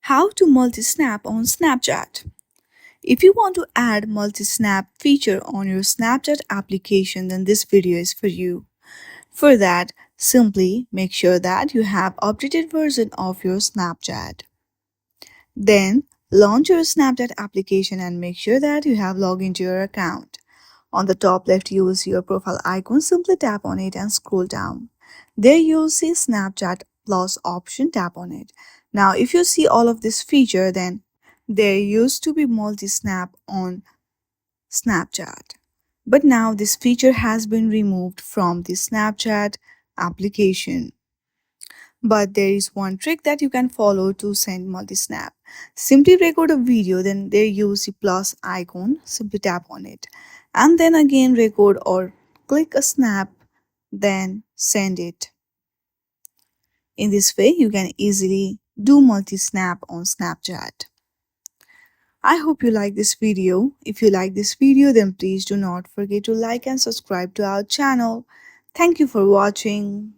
How to multi-snap on Snapchat. If you want to add multi-snap feature on your Snapchat application, then this video is for you. For that, simply make sure that you have updated version of your Snapchat. Then launch your Snapchat application and make sure that you have logged into your account. On the top left, you will see your profile icon. Simply tap on it and scroll down. There you will see Snapchat Plus option. Tap on it. Now, if you see all of this feature, then there used to be multi-snap on Snapchat. But now this feature has been removed from the Snapchat application. But there is one trick that you can follow to send multi-snap. Simply record a video, then there use the plus icon, simply tap on it. And then again record or click a snap, then send it. In this way, you can easily do multi-snap on Snapchat. I hope you like this video. If you like this video, then please do not forget to like and subscribe to our channel. Thank you for watching.